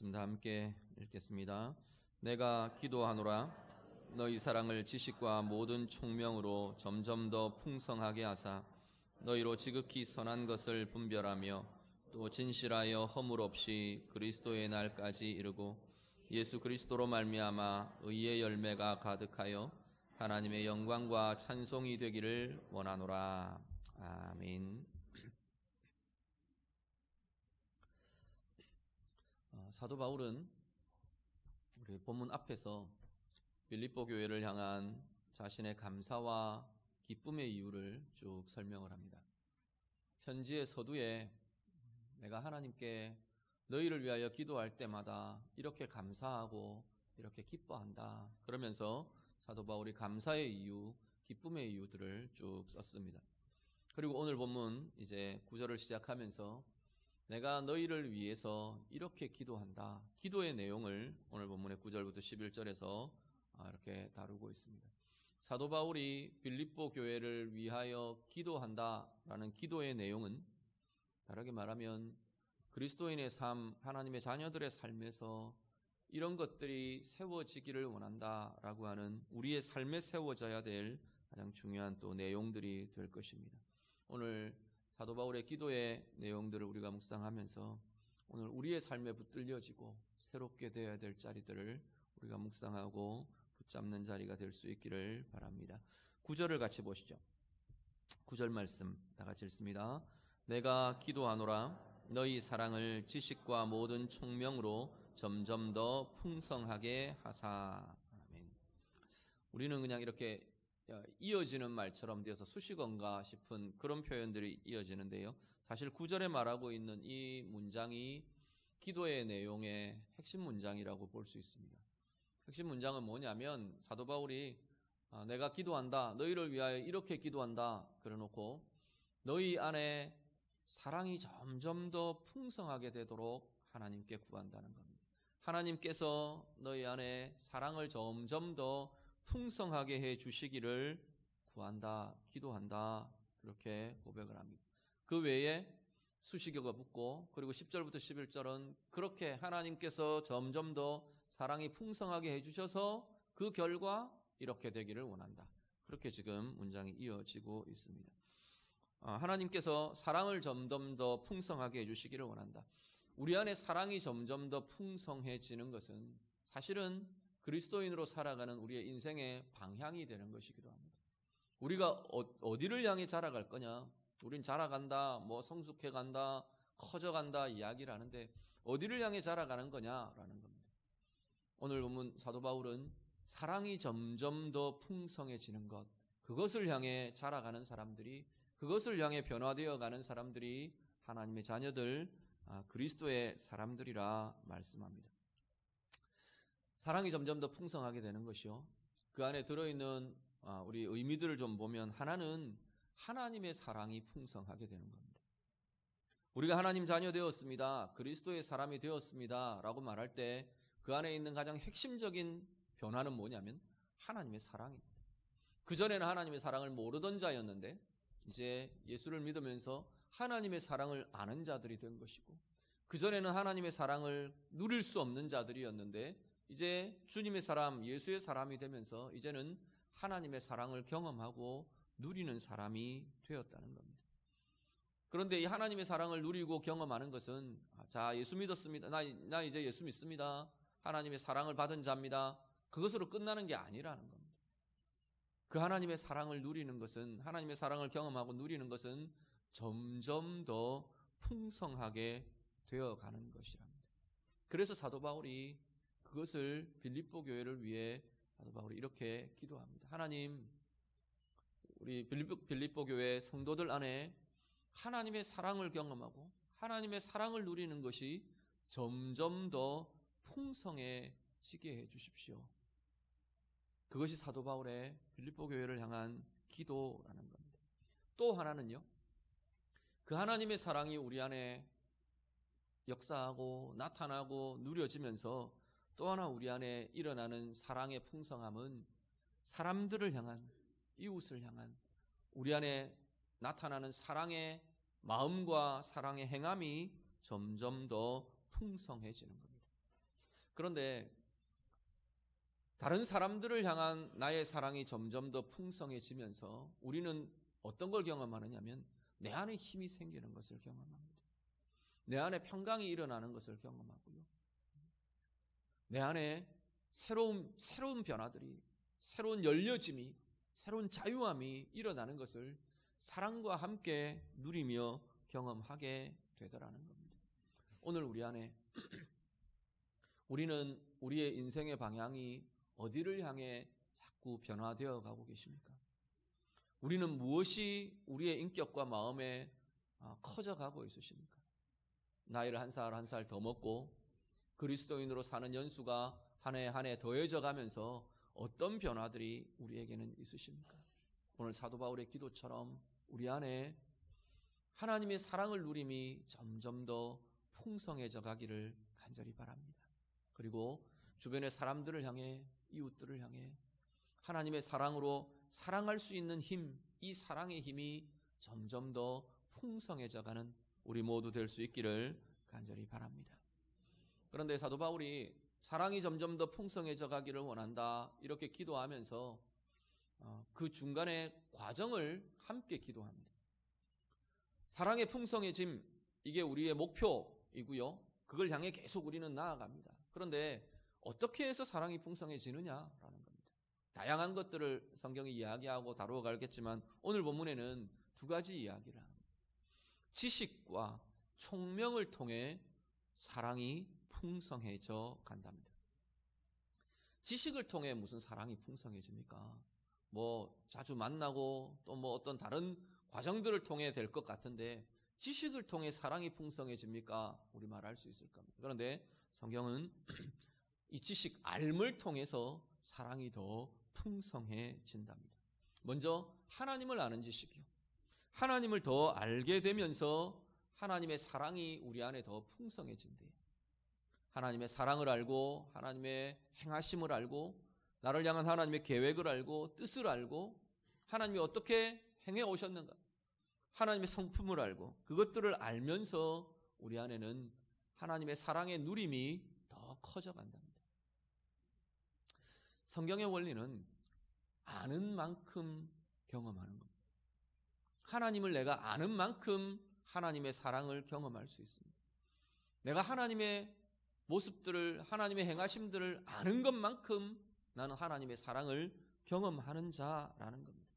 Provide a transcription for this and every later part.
말씀 다 함께 읽겠습니다. 내가 기도하노라. 너희 사랑을 지식과 모든 총명으로 점점 더 풍성하게 하사 너희로 지극히 선한 것을 분별하며 또 진실하여 허물 없이 그리스도의 날까지 이르고 예수 그리스도로 말미암아 의의 열매가 가득하여 하나님의 영광과 찬송이 되기를 원하노라. 아멘. 사도 바울은 우리 본문 앞에서 빌립보 교회를 향한 자신의 감사와 기쁨의 이유를 쭉 설명을 합니다. 편지의 서두에 내가 하나님께 너희를 위하여 기도할 때마다 이렇게 감사하고 이렇게 기뻐한다. 그러면서 사도 바울이 감사의 이유, 기쁨의 이유들을 쭉 썼습니다. 그리고 오늘 본문 이제 9절을 시작하면서 내가 너희를 위해서 이렇게 기도한다. 기도의 내용을 오늘 본문의 9절부터 11절에서 이렇게 다루고 있습니다. 사도 바울이 빌립보 교회를 위하여 기도한다라는 기도의 내용은 다르게 말하면 그리스도인의 삶, 하나님의 자녀들의 삶에서 이런 것들이 세워지기를 원한다라고 하는 우리의 삶에 세워져야 될 가장 중요한 또 내용들이 될 것입니다. 오늘 사도 바울의 기도의 내용들을 우리가 묵상하면서 오늘 우리의 삶에 붙들려지고 새롭게 되어야 될 자리들을 우리가 묵상하고 붙잡는 자리가 될 수 있기를 바랍니다. 9절을 같이 보시죠. 9절 말씀 다 같이 읽습니다. 내가 기도하노라. 너희 사랑을 지식과 모든 총명으로 점점 더 풍성하게 하사. 아멘. 우리는 그냥 이렇게 이어지는 말처럼 되어서 수식어인가 싶은 그런 표현들이 이어지는데요. 사실 9절에 말하고 있는 이 문장이 기도의 내용의 핵심 문장이라고 볼 수 있습니다. 핵심 문장은 뭐냐면 사도 바울이 내가 기도한다. 너희를 위하여 이렇게 기도한다. 그래놓고 너희 안에 사랑이 점점 더 풍성하게 되도록 하나님께 구한다는 겁니다. 하나님께서 너희 안에 사랑을 점점 더 풍성하게 해 주시기를 구한다, 기도한다, 그렇게 고백을 합니다. 그 외에 수식어가 붙고 그리고 10절부터 11절은 그렇게 하나님께서 점점 더 사랑이 풍성하게 해 주셔서 그 결과 이렇게 되기를 원한다. 그렇게 지금 문장이 이어지고 있습니다. 하나님께서 사랑을 점점 더 풍성하게 해 주시기를 원한다. 우리 안에 사랑이 점점 더 풍성해지는 것은 사실은 그리스도인으로 살아가는 우리의 인생의 방향이 되는 것이기도 합니다. 우리가 어디를 향해 자라갈 거냐? 우린 자라간다, 성숙해간다, 커져간다 이야기를 하는데 어디를 향해 자라가는 거냐라는 겁니다. 오늘 보면 사도 바울은 사랑이 점점 더 풍성해지는 것, 그것을 향해 자라가는 사람들이, 그것을 향해 변화되어가는 사람들이 하나님의 자녀들, 그리스도의 사람들이라 말씀합니다. 사랑이 점점 더 풍성하게 되는 것이요. 그 안에 들어있는 우리 의미들을 좀 보면 하나는 하나님의 사랑이 풍성하게 되는 겁니다. 우리가 하나님 자녀 되었습니다. 그리스도의 사람이 되었습니다. 라고 말할 때 그 안에 있는 가장 핵심적인 변화는 뭐냐면 하나님의 사랑입니다. 그전에는 하나님의 사랑을 모르던 자였는데 이제 예수를 믿으면서 하나님의 사랑을 아는 자들이 된 것이고 그전에는 하나님의 사랑을 누릴 수 없는 자들이었는데 이제 주님의 사람, 예수의 사람이 되면서 이제는 하나님의 사랑을 경험하고 누리는 사람이 되었다는 겁니다. 그런데 이 하나님의 사랑을 누리고 경험하는 것은 자, 예수 믿었습니다. 나 이제 예수 믿습니다. 하나님의 사랑을 받은 자입니다. 그것으로 끝나는 게 아니라는 겁니다. 그 하나님의 사랑을 누리는 것은, 하나님의 사랑을 경험하고 누리는 것은 점점 더 풍성하게 되어가는 것이랍니다. 그래서 사도 바울이 그것을 빌립보 교회를 위해 사도 바울이 이렇게 기도합니다. 하나님, 우리 빌립보 교회 성도들 안에 하나님의 사랑을 경험하고 하나님의 사랑을 누리는 것이 점점 더 풍성해지게 해 주십시오. 그것이 사도 바울의 빌립보 교회를 향한 기도라는 겁니다. 또 하나는요, 그 하나님의 사랑이 우리 안에 역사하고 나타나고 누려지면서 또 하나 우리 안에 일어나는 사랑의 풍성함은 사람들을 향한, 이웃을 향한 우리 안에 나타나는 사랑의 마음과 사랑의 행함이 점점 더 풍성해지는 겁니다. 그런데 다른 사람들을 향한 나의 사랑이 점점 더 풍성해지면서 우리는 어떤 걸 경험하느냐면 내 안에 힘이 생기는 것을 경험합니다. 내 안에 평강이 일어나는 것을 경험하고요. 내 안에 새로운 변화들이, 새로운 열려짐이, 새로운 자유함이 일어나는 것을 사랑과 함께 누리며 경험하게 되더라는 겁니다. 오늘 우리 안에 우리는 우리의 인생의 방향이 어디를 향해 자꾸 변화되어 가고 계십니까? 우리는 무엇이 우리의 인격과 마음에 커져가고 있으십니까? 나이를 한 살 한 살 더 먹고 그리스도인으로 사는 연수가 한 해 한 해 더해져 가면서 어떤 변화들이 우리에게는 있으십니까? 오늘 사도 바울의 기도처럼 우리 안에 하나님의 사랑을 누림이 점점 더 풍성해져 가기를 간절히 바랍니다. 그리고 주변의 사람들을 향해, 이웃들을 향해 하나님의 사랑으로 사랑할 수 있는 힘, 이 사랑의 힘이 점점 더 풍성해져 가는 우리 모두 될 수 있기를 간절히 바랍니다. 그런데 사도 바울이 사랑이 점점 더 풍성해져 가기를 원한다 이렇게 기도하면서 그 중간의 과정을 함께 기도합니다. 사랑의 풍성해짐, 이게 우리의 목표이고요. 그걸 향해 계속 우리는 나아갑니다. 그런데 어떻게 해서 사랑이 풍성해지느냐라는 겁니다. 다양한 것들을 성경이 이야기하고 다루어 가겠지만 오늘 본문에는 두 가지 이야기를 합니다. 지식과 총명을 통해 사랑이 풍성해져 간답니다. 지식을 통해 무슨 사랑이 풍성해집니까? 자주 만나고 또 어떤 다른 과정들을 통해 될 것 같은데 지식을 통해 사랑이 풍성해집니까? 우리 말할 수 있을 겁니다. 그런데 성경은 이 지식, 알을 통해서 사랑이 더 풍성해진답니다. 먼저 하나님을 아는 지식이요. 하나님을 더 알게 되면서 하나님의 사랑이 우리 안에 더 풍성해진대요. 하나님의 사랑을 알고 하나님의 행하심을 알고 나를 향한 하나님의 계획을 알고 뜻을 알고 하나님이 어떻게 행해 오셨는가, 하나님의 성품을 알고 그것들을 알면서 우리 안에는 하나님의 사랑의 누림이 더 커져간답니다. 성경의 원리는 아는 만큼 경험하는 겁니다. 하나님을 내가 아는 만큼 하나님의 사랑을 경험할 수 있습니다. 내가 하나님의 모습들을, 하나님의 행하심들을 아는 것만큼 나는 하나님의 사랑을 경험하는 자라는 겁니다.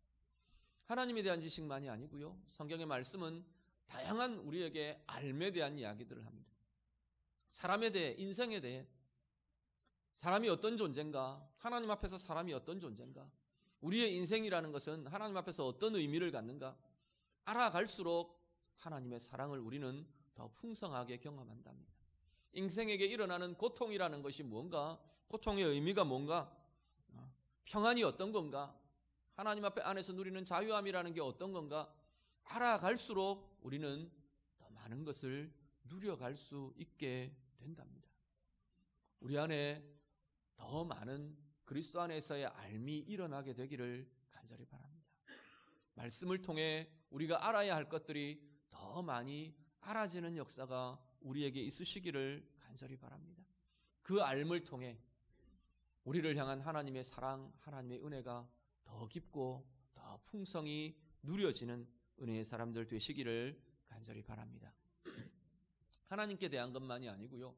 하나님에 대한 지식만이 아니고요. 성경의 말씀은 다양한 우리에게 알에 대한 이야기들을 합니다. 사람에 대해, 인생에 대해, 사람이 어떤 존재인가, 하나님 앞에서 사람이 어떤 존재인가, 우리의 인생이라는 것은 하나님 앞에서 어떤 의미를 갖는가 알아갈수록 하나님의 사랑을 우리는 더 풍성하게 경험한답니다. 인생에게 일어나는 고통이라는 것이 뭔가, 고통의 의미가 뭔가, 평안이 어떤 건가, 하나님 앞에 안에서 누리는 자유함이라는 게 어떤 건가 알아갈수록 우리는 더 많은 것을 누려갈 수 있게 된답니다. 우리 안에 더 많은 그리스도 안에서의 알미 일어나게 되기를 간절히 바랍니다. 말씀을 통해 우리가 알아야 할 것들이 더 많이 알아지는 역사가 우리에게 있으시기를 간절히 바랍니다. 그 알을 통해 우리를 향한 하나님의 사랑, 하나님의 은혜가 더 깊고 더 풍성히 누려지는 은혜의 사람들 되시기를 간절히 바랍니다. 하나님께 대한 것만이 아니고요.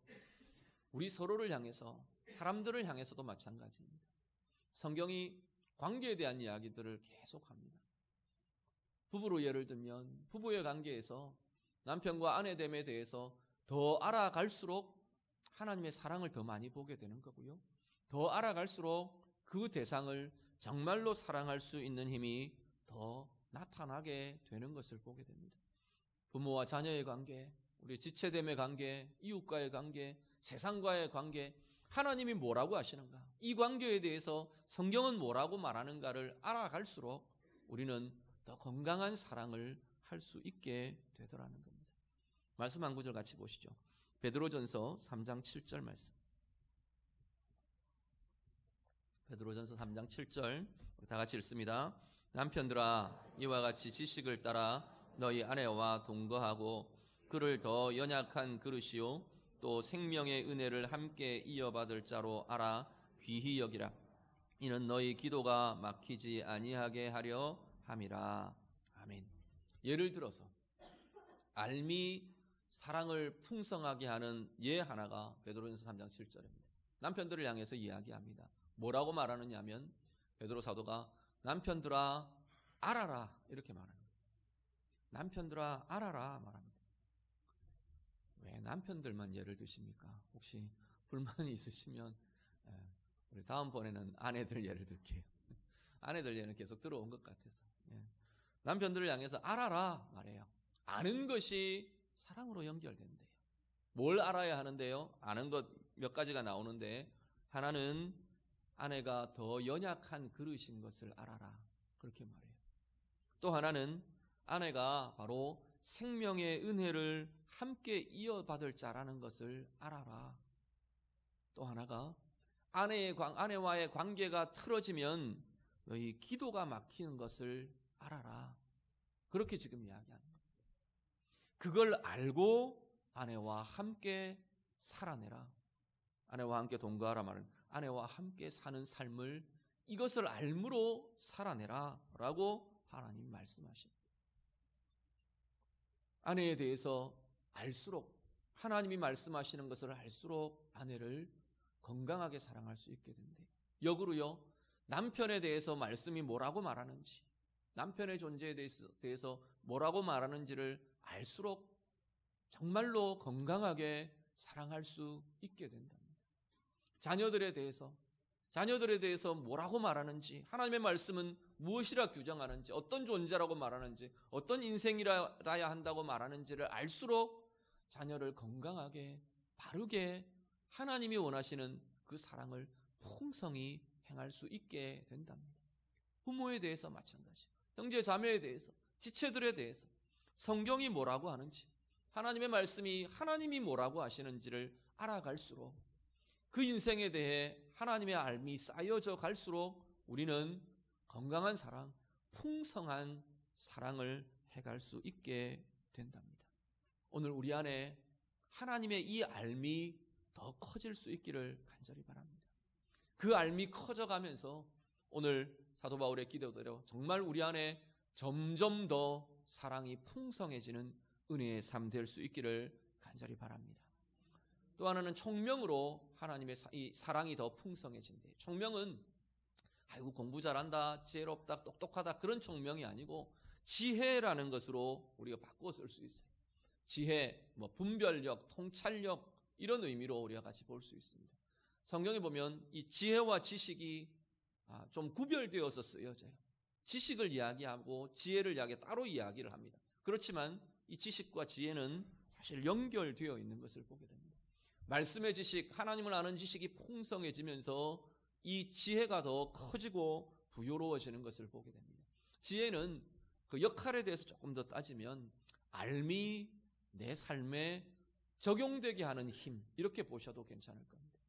우리 서로를 향해서, 사람들을 향해서도 마찬가지입니다. 성경이 관계에 대한 이야기들을 계속합니다. 부부로 예를 들면 부부의 관계에서 남편과 아내됨에 대해서 더 알아갈수록 하나님의 사랑을 더 많이 보게 되는 거고요. 더 알아갈수록 그 대상을 정말로 사랑할 수 있는 힘이 더 나타나게 되는 것을 보게 됩니다. 부모와 자녀의 관계, 우리 지체됨의 관계, 이웃과의 관계, 세상과의 관계, 하나님이 뭐라고 하시는가, 이 관계에 대해서 성경은 뭐라고 말하는가를 알아갈수록 우리는 더 건강한 사랑을 할 수 있게 되더라는 겁니다. 말씀 한 구절 같이 보시죠. 베드로전서 3장 7절 말씀. 베드로전서 3장 7절 다 같이 읽습니다. 남편들아, 이와 같이 지식을 따라 너희 아내와 동거하고 그를 더 연약한 그릇이요 또 생명의 은혜를 함께 이어받을 자로 알아 귀히 여기라. 이는 너희 기도가 막히지 아니하게 하려 함이라. 아멘. 예를 들어서 알미 사랑을 풍성하게 하는 예 하나가 베드로전서 3장 7절입니다. 남편들을 향해서 이야기합니다. 뭐라고 말하느냐 하면 베드로 사도가 남편들아 알아라 이렇게 말합니다. 남편들아 알아라 말합니다. 왜 남편들만 예를 드십니까? 혹시 불만이 있으시면 우리 다음번에는 아내들 예를 들게요. 아내들 예는 계속 들어온 것 같아서. 남편들을 향해서 알아라 말해요. 아는 것이 사랑으로 연결된대요. 뭘 알아야 하는데요? 아는 것 몇 가지가 나오는데 하나는 아내가 더 연약한 그릇인 것을 알아라. 그렇게 말해요. 또 하나는 아내가 바로 생명의 은혜를 함께 이어받을 자라는 것을 알아라. 또 하나가 아내와의 관계가 틀어지면 너희 기도가 막히는 것을 알아라. 그렇게 지금 이야기합니다. 그걸 알고 아내와 함께 살아내라. 아내와 함께 동거하라 말은 아내와 함께 사는 삶을 이것을 알므로 살아내라 라고 하나님 말씀하십니다. 아내에 대해서 알수록 하나님이 말씀하시는 것을 알수록 아내를 건강하게 사랑할 수 있게 된대요. 역으로요, 남편에 대해서 말씀이 뭐라고 말하는지, 남편의 존재에 대해서 뭐라고 말하는지를 알수록 정말로 건강하게 사랑할 수 있게 된답니다. 자녀들에 대해서 뭐라고 말하는지, 하나님의 말씀은 무엇이라 규정하는지, 어떤 존재라고 말하는지, 어떤 인생이라야 한다고 말하는지를 알수록 자녀를 건강하게 바르게 하나님이 원하시는 그 사랑을 풍성히 행할 수 있게 된답니다. 부모에 대해서 마찬가지, 형제 자매에 대해서, 지체들에 대해서 성경이 뭐라고 하는지, 하나님의 말씀이 하나님이 뭐라고 하시는지를 알아갈수록 그 인생에 대해 하나님의 알미 쌓여져 갈수록 우리는 건강한 사랑, 풍성한 사랑을 해갈 수 있게 된답니다. 오늘 우리 안에 하나님의 이 알미 더 커질 수 있기를 간절히 바랍니다. 그 알미 커져가면서 오늘 사도 바울의 기도대로 정말 우리 안에 점점 더 사랑이 풍성해지는 은혜의 삶 될 수 있기를 간절히 바랍니다. 또 하나는 총명으로 하나님의 이 사랑이 더 풍성해진대요. 총명은 아이고 공부 잘한다, 지혜롭다, 똑똑하다 그런 총명이 아니고 지혜라는 것으로 우리가 바꾸어 쓸 수 있어요. 지혜, 분별력, 통찰력 이런 의미로 우리가 같이 볼 수 있습니다. 성경에 보면 이 지혜와 지식이 좀 구별되어서 쓰여져요. 지식을 이야기하고 지혜를 따로 이야기를 합니다. 그렇지만 이 지식과 지혜는 사실 연결되어 있는 것을 보게 됩니다. 말씀의 지식, 하나님을 아는 지식이 풍성해지면서 이 지혜가 더 커지고 부요로워지는 것을 보게 됩니다. 지혜는 그 역할에 대해서 조금 더 따지면 알미 내 삶에 적용되게 하는 힘, 이렇게 보셔도 괜찮을 겁니다.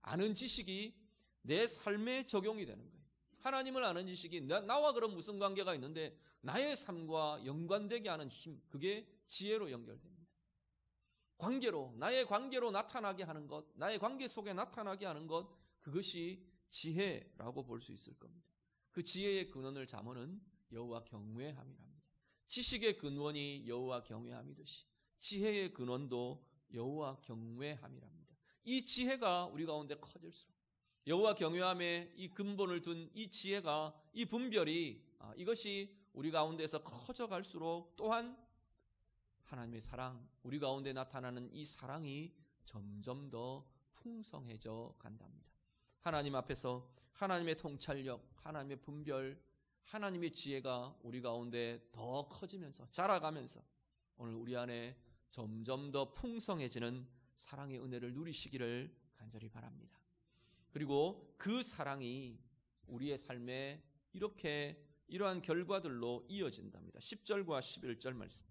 아는 지식이 내 삶에 적용이 되는 거예요. 하나님을 아는 지식이 나와 그럼 무슨 관계가 있는데 나의 삶과 연관되게 하는 힘, 그게 지혜로 연결됩니다. 나의 관계로 나타나게 하는 것, 나의 관계 속에 나타나게 하는 것, 그것이 지혜라고 볼 수 있을 겁니다. 그 지혜의 근원을 잠언은 여호와 경외함이랍니다. 지식의 근원이 여호와 경외함이듯이 지혜의 근원도 여호와 경외함이랍니다. 이 지혜가 우리 가운데 커질수록 여호와 경외함에 이 근본을 둔 이 지혜가, 이 분별이 이것이 우리 가운데서 커져갈수록 또한 하나님의 사랑, 우리 가운데 나타나는 이 사랑이 점점 더 풍성해져 간답니다. 하나님 앞에서 하나님의 통찰력, 하나님의 분별, 하나님의 지혜가 우리 가운데 더 커지면서 자라가면서 오늘 우리 안에 점점 더 풍성해지는 사랑의 은혜를 누리시기를 간절히 바랍니다. 그리고 그 사랑이 우리의 삶에 이러한 결과들로 이어진답니다. 10절과 11절 말씀.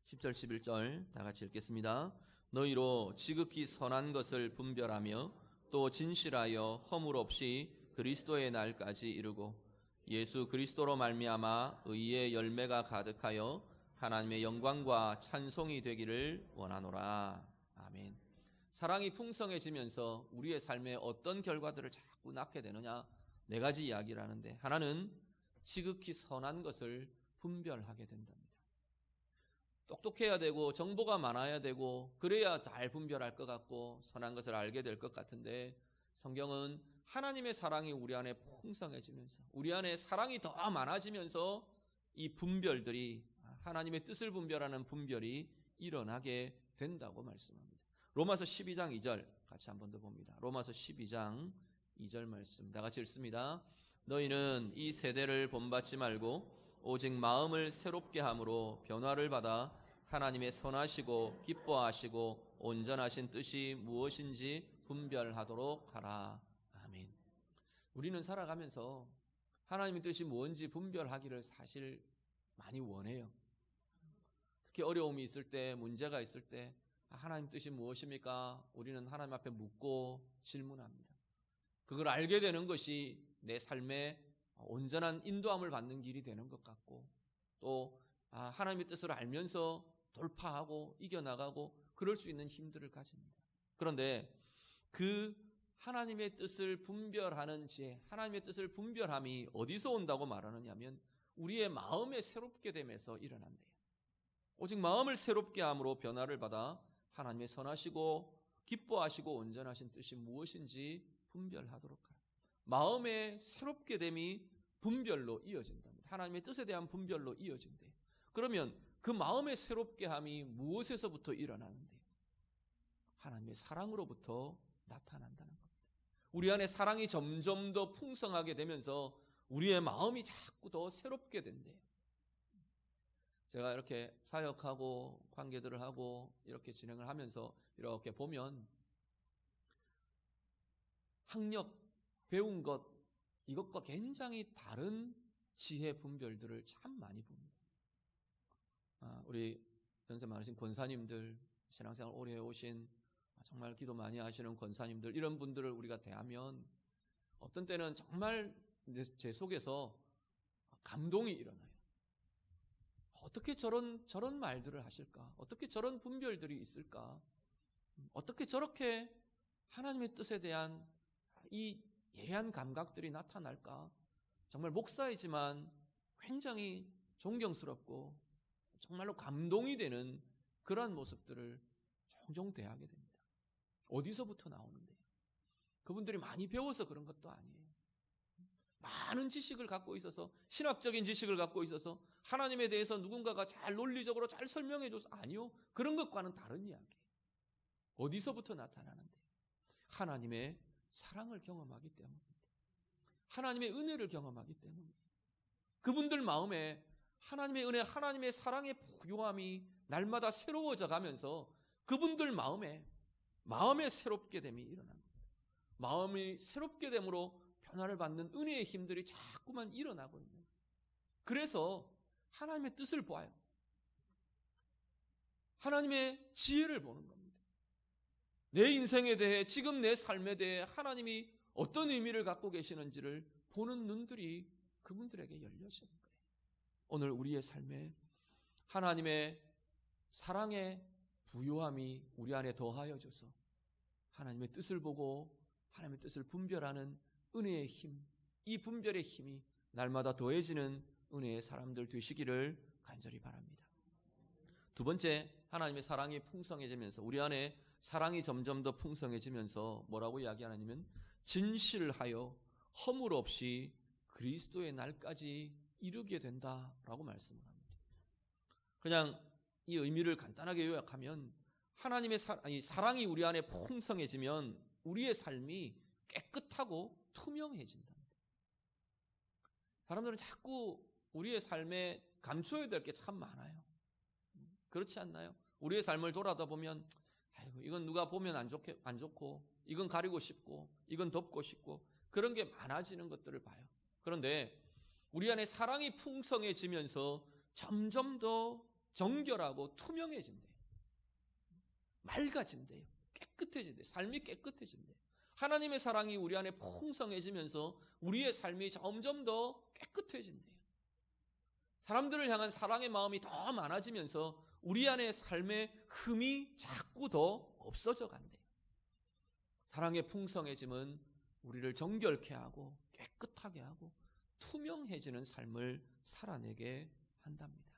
10절 11절 다 같이 읽겠습니다. 너희로 지극히 선한 것을 분별하며 또 진실하여 허물 없이 그리스도의 날까지 이르고 예수 그리스도로 말미암아 의의 열매가 가득하여 하나님의 영광과 찬송이 되기를 원하노라. 아멘. 사랑이 풍성해지면서 우리의 삶에 어떤 결과들을 자꾸 낳게 되느냐? 네 가지 이야기를 하는데, 하나는 지극히 선한 것을 분별하게 된답니다. 똑똑해야 되고 정보가 많아야 되고 그래야 잘 분별할 것 같고 선한 것을 알게 될 것 같은데, 성경은 하나님의 사랑이 우리 안에 풍성해지면서 우리 안에 사랑이 더 많아지면서 이 분별들이, 하나님의 뜻을 분별하는 분별이 일어나게 된다고 말씀합니다. 로마서 12장 2절 같이 한 번 더 봅니다. 로마서 12장 2절 말씀 다 같이 읽습니다. 너희는 이 세대를 본받지 말고 오직 마음을 새롭게 함으로 변화를 받아 하나님의 선하시고 기뻐하시고 온전하신 뜻이 무엇인지 분별하도록 하라. 아멘. 우리는 살아가면서 하나님의 뜻이 무엇인지 분별하기를 사실 많이 원해요. 특히 어려움이 있을 때, 문제가 있을 때 하나님 뜻이 무엇입니까? 우리는 하나님 앞에 묻고 질문합니다. 그걸 알게 되는 것이 내 삶에 온전한 인도함을 받는 길이 되는 것 같고, 또 하나님의 뜻을 알면서 돌파하고 이겨나가고 그럴 수 있는 힘들을 가집니다. 그런데 그 하나님의 뜻을 분별하는 지혜, 하나님의 뜻을 분별함이 어디서 온다고 말하느냐면 우리의 마음에 새롭게 됨에서 일어난대요. 오직 마음을 새롭게 함으로 변화를 받아 하나님의 선하시고 기뻐하시고 온전하신 뜻이 무엇인지 분별하도록 하라. 마음의 새롭게 됨이 분별로 이어진답니다. 하나님의 뜻에 대한 분별로 이어진대요. 그러면 그 마음의 새롭게 함이 무엇에서부터 일어나는데요? 하나님의 사랑으로부터 나타난다는 겁니다. 우리 안에 사랑이 점점 더 풍성하게 되면서 우리의 마음이 자꾸 더 새롭게 된대요. 제가 이렇게 사역하고 관계들을 하고 이렇게 진행을 하면서 이렇게 보면 학력, 배운 것, 이것과 굉장히 다른 지혜 분별들을 참 많이 봅니다. 우리 연세 많으신 권사님들, 신앙생활 오래 해오신 정말 기도 많이 하시는 권사님들, 이런 분들을 우리가 대하면 어떤 때는 정말 제 속에서 감동이 일어나요. 어떻게 저런 말들을 하실까? 어떻게 저런 분별들이 있을까? 어떻게 저렇게 하나님의 뜻에 대한 이 예리한 감각들이 나타날까? 정말 목사이지만 굉장히 존경스럽고 정말로 감동이 되는 그러한 모습들을 종종 대하게 됩니다. 어디서부터 나오는데요? 그분들이 많이 배워서 그런 것도 아니에요. 많은 지식을 갖고 있어서, 신학적인 지식을 갖고 있어서 하나님에 대해서 누군가가 잘 논리적으로 잘 설명해줘서, 아니요, 그런 것과는 다른 이야기예요. 어디서부터 나타나는데요? 하나님의 사랑을 경험하기 때문입니다. 하나님의 은혜를 경험하기 때문입니다. 그분들 마음에 하나님의 은혜, 하나님의 사랑의 부요함이 날마다 새로워져 가면서 그분들 마음에 새롭게 됨이 일어납니다. 마음이 새롭게 됨으로 변화를 받는 은혜의 힘들이 자꾸만 일어나고 있는 거예요. 그래서 하나님의 뜻을 보아요. 하나님의 지혜를 보는 겁니다. 내 인생에 대해, 지금 내 삶에 대해 하나님이 어떤 의미를 갖고 계시는지를 보는 눈들이 그분들에게 열려지는 거예요. 오늘 우리의 삶에 하나님의 사랑의 부요함이 우리 안에 더하여져서 하나님의 뜻을 보고 하나님의 뜻을 분별하는 은혜의 힘, 이 분별의 힘이 날마다 더해지는 은혜의 사람들 되시기를 간절히 바랍니다. 두 번째, 하나님의 사랑이 풍성해지면서, 우리 안에 사랑이 점점 더 풍성해지면서 뭐라고 이야기하냐면 진실하여 허물 없이 그리스도의 날까지 이르게 된다라고 말씀을 합니다. 그냥 이 의미를 간단하게 요약하면 하나님의 사랑이 우리 안에 풍성해지면 우리의 삶이 깨끗하고 투명해진다. 사람들은 자꾸 우리의 삶에 감춰야 될 게 참 많아요. 그렇지 않나요? 우리의 삶을 돌아다 보면 아이고, 이건 누가 보면 안 좋고, 이건 가리고 싶고, 이건 덮고 싶고, 그런 게 많아지는 것들을 봐요. 그런데 우리 안에 사랑이 풍성해지면서 점점 더 정결하고 투명해진대요. 맑아진대요. 깨끗해진대요. 삶이 깨끗해진대요. 하나님의 사랑이 우리 안에 풍성해지면서 우리의 삶이 점점 더 깨끗해진대요. 사람들을 향한 사랑의 마음이 더 많아지면서 우리 안에 삶의 흠이 자꾸 더 없어져 간대요. 사랑의 풍성해짐은 우리를 정결케 하고 깨끗하게 하고 투명해지는 삶을 살아내게 한답니다.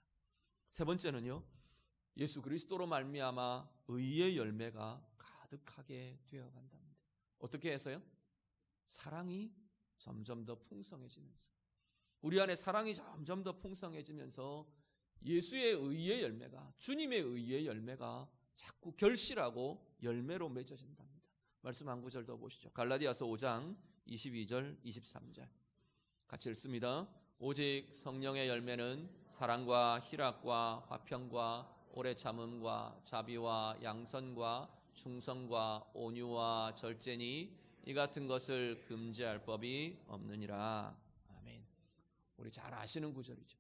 세 번째는요, 예수 그리스도로 말미암아 의의 열매가 가득하게 되어간답니다. 어떻게 해서요? 사랑이 점점 더 풍성해지면서, 우리 안에 사랑이 점점 더 풍성해지면서 예수의 의의 열매가, 주님의 의의 열매가 자꾸 결실하고 열매로 맺어진답니다. 말씀 한 구절 더 보시죠. 갈라디아서 5장 22절 23절 같이 읽습니다. 오직 성령의 열매는 사랑과 희락과 화평과 오래 참음과 자비와 양선과 충성과 온유와 절제니 이 같은 것을 금지할 법이 없느니라. 아멘. 우리 잘 아시는 구절이죠.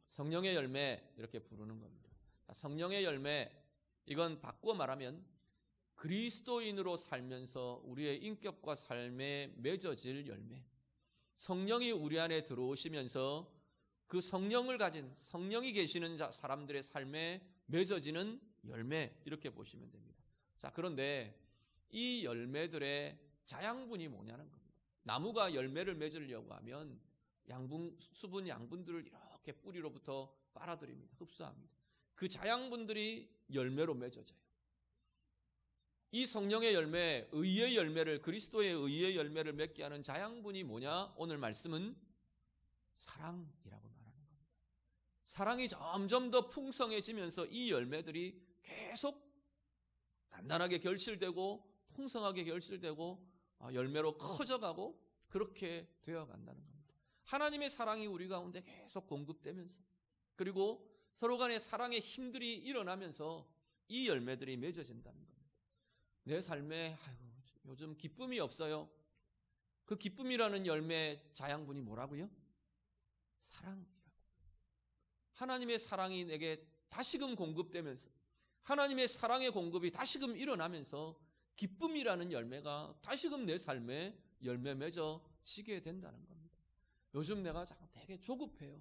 성령의 열매 이렇게 부르는 겁니다. 성령의 열매, 이건 바꾸어 말하면 그리스도인으로 살면서 우리의 인격과 삶에 맺어질 열매, 성령이 우리 안에 들어오시면서 그 성령을 가진, 성령이 계시는 사람들의 삶에 맺어지는 열매, 이렇게 보시면 됩니다. 자, 그런데 이 열매들의 자양분이 뭐냐는 겁니다. 나무가 열매를 맺으려고 하면 수분 양분들을 이렇게 뿌리로부터 빨아들입니다. 흡수합니다. 그 자양분들이 열매로 맺어져요. 이 성령의 열매, 의의 열매를, 그리스도의 의의 열매를 맺게 하는 자양분이 뭐냐? 오늘 말씀은 사랑이라고 말하는 겁니다. 사랑이 점점 더 풍성해지면서 이 열매들이 계속 단단하게 결실되고 풍성하게 결실되고 열매로 커져가고 그렇게 되어간다는 겁니다. 하나님의 사랑이 우리 가운데 계속 공급되면서, 그리고 서로 간의 사랑의 힘들이 일어나면서 이 열매들이 맺어진다는 겁니다. 내 삶에 요즘 기쁨이 없어요. 그 기쁨이라는 열매 자양분이 뭐라고요? 사랑이라고. 하나님의 사랑이 내게 다시금 공급되면서, 하나님의 사랑의 공급이 다시금 일어나면서 기쁨이라는 열매가 다시금 내 삶에 열매 맺어지게 된다는 겁니다. 요즘 내가 되게 조급해요.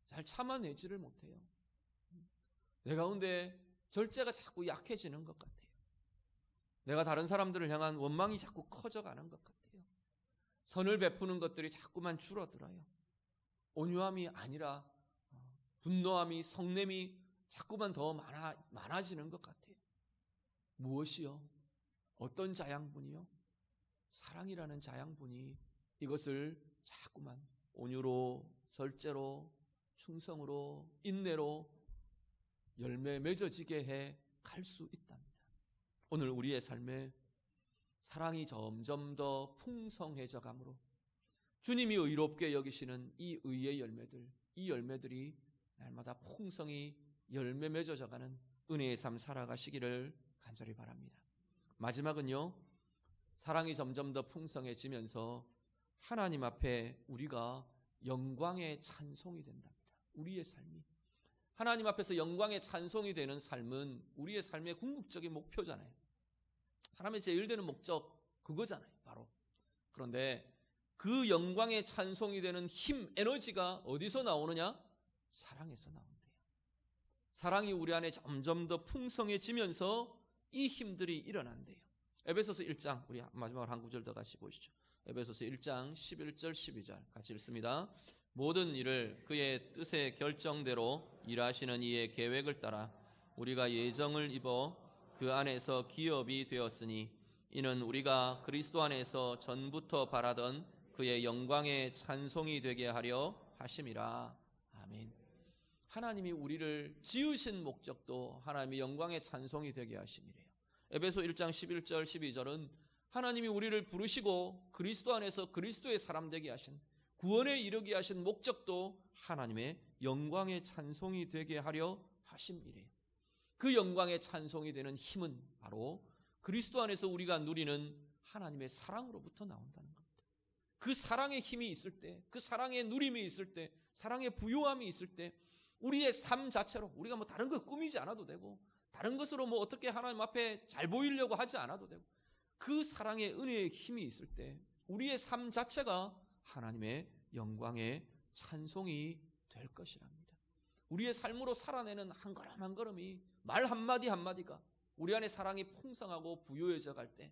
잘 참아내지를 못해요. 내 가운데 절제가 자꾸 약해지는 것 같아요. 내가 다른 사람들을 향한 원망이 자꾸 커져가는 것 같아요. 선을 베푸는 것들이 자꾸만 줄어들어요. 온유함이 아니라 분노함이, 성냄이 자꾸만 더 많아지는 것 같아요. 무엇이요? 어떤 자양분이요? 사랑이라는 자양분이 이것을 자꾸만 온유로, 절제로, 충성으로, 인내로 열매 맺어지게 해 갈 수 있답니다. 오늘 우리의 삶에 사랑이 점점 더 풍성해져 가므로 주님이 의롭게 여기시는 이 의의 열매들, 이 열매들이 날마다 풍성히 열매 맺어져가는 은혜의 삶 살아가시기를 간절히 바랍니다. 마지막은요, 사랑이 점점 더 풍성해지면서 하나님 앞에 우리가 영광의 찬송이 된답니다. 우리의 삶이 하나님 앞에서 영광의 찬송이 되는 삶은 우리의 삶의 궁극적인 목표잖아요. 사람의 제일 되는 목적 그거잖아요, 바로. 그런데 그 영광의 찬송이 되는 힘, 에너지가 어디서 나오느냐? 사랑에서 나온대요. 사랑이 우리 안에 점점 더 풍성해지면서 이 힘들이 일어난대요. 에베소서 1장, 우리 마지막으로 한 구절 더 같이 보시죠. 에베소서 1장 11절 12절 같이 읽습니다. 모든 일을 그의 뜻의 결정대로 일하시는 이의 계획을 따라 우리가 예정을 입어 그 안에서 기업이 되었으니 이는 우리가 그리스도 안에서 전부터 바라던 그의 영광의 찬송이 되게 하려 하심이라. 아멘. 하나님이 우리를 지으신 목적도 하나님의 영광의 찬송이 되게 하심이래요. 에베소 1장 11절 12절은 하나님이 우리를 부르시고 그리스도 안에서 그리스도의 사람 되게 하신, 구원에 이르게 하신 목적도 하나님의 영광의 찬송이 되게 하려 하심이래요. 그 영광의 찬송이 되는 힘은 바로 그리스도 안에서 우리가 누리는 하나님의 사랑으로부터 나온다는 겁니다. 그 사랑의 힘이 있을 때, 그 사랑의 누림이 있을 때, 사랑의 부요함이 있을 때 우리의 삶 자체로, 우리가 뭐 다른 거 꾸미지 않아도 되고 다른 것으로 뭐 어떻게 하나님 앞에 잘 보이려고 하지 않아도 되고, 그 사랑의 은혜의 힘이 있을 때 우리의 삶 자체가 하나님의 영광의 찬송이 될 것이랍니다. 우리의 삶으로 살아내는 한 걸음 한 걸음이, 말 한마디 한마디가 우리 안에 사랑이 풍성하고 부유해져 갈 때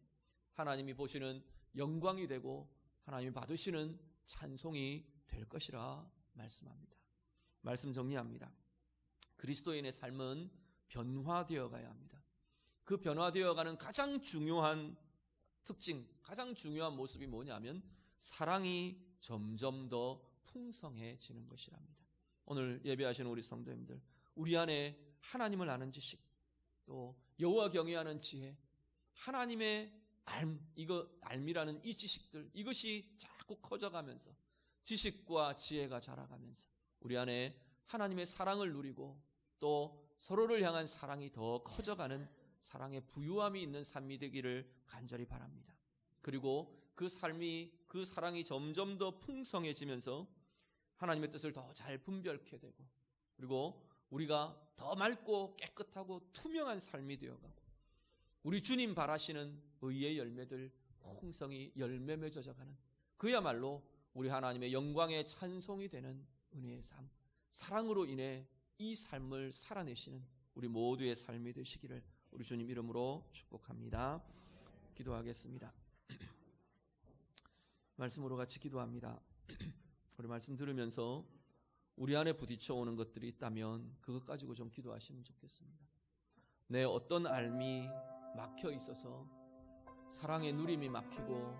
하나님이 보시는 영광이 되고 하나님이 받으시는 찬송이 될 것이라 말씀합니다. 말씀 정리합니다. 그리스도인의 삶은 변화되어 가야 합니다. 그 변화되어 가는 가장 중요한 특징, 가장 중요한 모습이 뭐냐면 사랑이 점점 더 풍성해지는 것이랍니다. 오늘 예배하시는 우리 성도님들, 우리 안에 하나님을 아는 지식, 또 여호와 경외하는 지혜, 하나님의 알미라는 이 지식들, 이것이 자꾸 커져가면서 지식과 지혜가 자라가면서 우리 안에 하나님의 사랑을 누리고 또 서로를 향한 사랑이 더 커져가는 사랑의 부유함이 있는 삶이 되기를 간절히 바랍니다. 그리고 그 사랑이 점점 더 풍성해지면서 하나님의 뜻을 더 잘 분별케 되고, 그리고 우리가 더 맑고 깨끗하고 투명한 삶이 되어가고, 우리 주님 바라시는 의의 열매들 풍성히 열매 맺어져가는, 그야말로 우리 하나님의 영광의 찬송이 되는 은혜의 삶, 사랑으로 인해 이 삶을 살아내시는 우리 모두의 삶이 되시기를 우리 주님 이름으로 축복합니다. 기도하겠습니다. 말씀으로 같이 기도합니다. 우리 말씀 들으면서 우리 안에 부딪혀오는 것들이 있다면 그것 가지고 좀 기도하시면 좋겠습니다. 내 어떤 알미 막혀 있어서 사랑의 누림이 막히고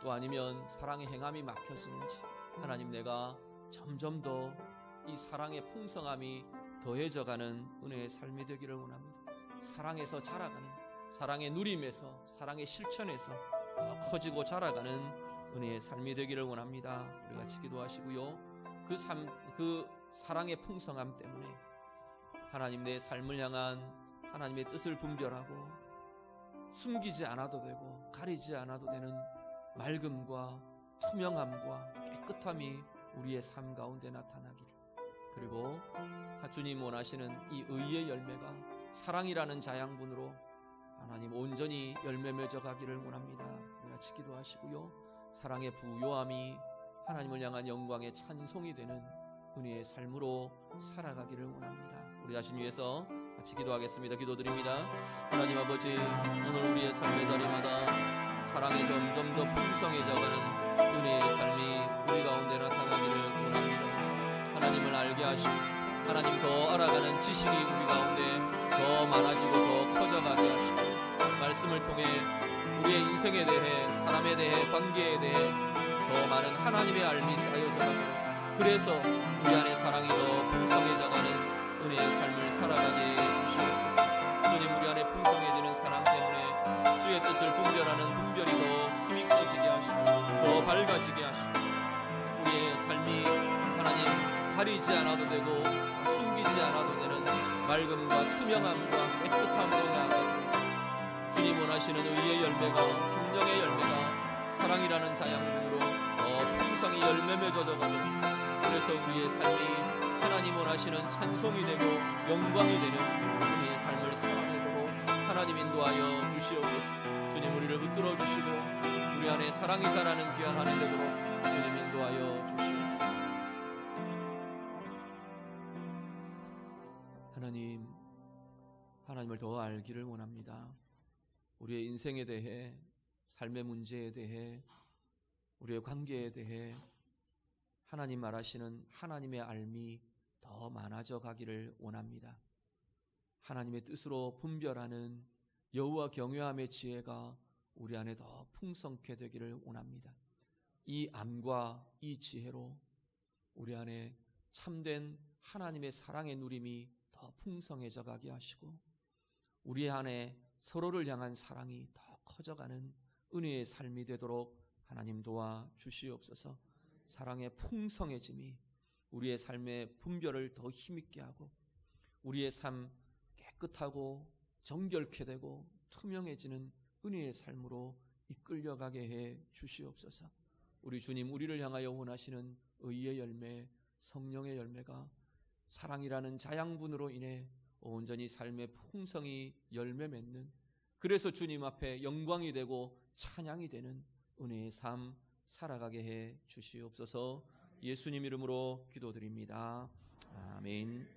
또 아니면 사랑의 행함이 막혀지는지, 하나님, 내가 점점 더 이 사랑의 풍성함이 더해져가는 은혜의 삶이 되기를 원합니다. 사랑에서 자라가는, 사랑의 누림에서, 사랑의 실천에서 더 커지고 자라가는 은혜의 삶이 되기를 원합니다. 우리 같이 기도하시고요. 그 사랑의 풍성함 때문에 하나님, 내 삶을 향한 하나님의 뜻을 분별하고 숨기지 않아도 되고 가리지 않아도 되는 맑음과 투명함과 깨끗함이 우리의 삶 가운데 나타나기를, 그리고 주님 원하시는 이 의의 열매가 사랑이라는 자양분으로 하나님 온전히 열매 맺어가기를 원합니다. 우리 같이 기도하시고요. 사랑의 부요함이 하나님을 향한 영광의 찬송이 되는 은혜의 삶으로 살아가기를 원합니다. 우리 자신 위해서 같이 기도하겠습니다. 기도드립니다. 하나님 아버지, 오늘 우리의 삶의 자리마다 사랑이 점점 더 풍성해져가는 은혜의 삶이 우리 가운데 나타나기를 원합니다. 하나님을 알게 하시고 하나님 더 알아가는 지식이 우리 가운데 더 많아지고 더 커져가게 하시고, 말씀을 통해 우리의 인생에 대해, 사람에 대해, 관계에 대해 더 많은 하나님의 알미 쌓여져가고, 그래서 우리 안에 사랑이 더 풍성해져가는 은혜의 삶을 살아가게 주시옵소서. 주님, 우리 안에 풍성해지는 사랑 때문에 주의 뜻을 분별하는 분별이 더 힘있어지게 하시고 더 밝아지게 하시고, 우리의 삶이 하나님 가리지 않아도 되고 숨기지 않아도 되는 맑음과 투명함과 깨끗함으로 나아가고, 주님 원하시는 의의 열매가, 성령의 열매가 사랑이라는 자양분으로 더 풍성히 열매 맺어져가고, 그래서 우리의 삶이 하나님 원하시는 찬송이 되고 영광이 되는 우리의 삶을 살아내도록 하나님 인도하여 주시옵소서. 주님, 우리를 붙들어 주시고 우리 안에 사랑이 자라는 귀한 한 해 되도록 주님 인도하여 주시옵소서. 하나님을 더 알기를 원합니다. 우리의 인생에 대해, 삶의 문제에 대해, 우리의 관계에 대해 하나님 말하시는 하나님의 알미 더 많아져 가기를 원합니다. 하나님의 뜻으로 분별하는 여호와 경외함의 지혜가 우리 안에 더 풍성케 되기를 원합니다. 이 암과 이 지혜로 우리 안에 참된 하나님의 사랑의 누림이 더 풍성해져 가게 하시고, 우리 안에 서로를 향한 사랑이 더 커져가는 은혜의 삶이 되도록 하나님 도와 주시옵소서. 사랑의 풍성해짐이 우리의 삶의 분별을 더 힘있게 하고 우리의 삶 깨끗하고 정결케 되고 투명해지는 은혜의 삶으로 이끌려가게 해 주시옵소서. 우리 주님, 우리를 향하여 원하시는 의의 열매, 성령의 열매가 사랑이라는 자양분으로 인해 온전히 삶의 풍성이 열매 맺는, 그래서 주님 앞에 영광이 되고 찬양이 되는 은혜의 삶 살아가게 해 주시옵소서. 예수님 이름으로 기도드립니다. 아멘.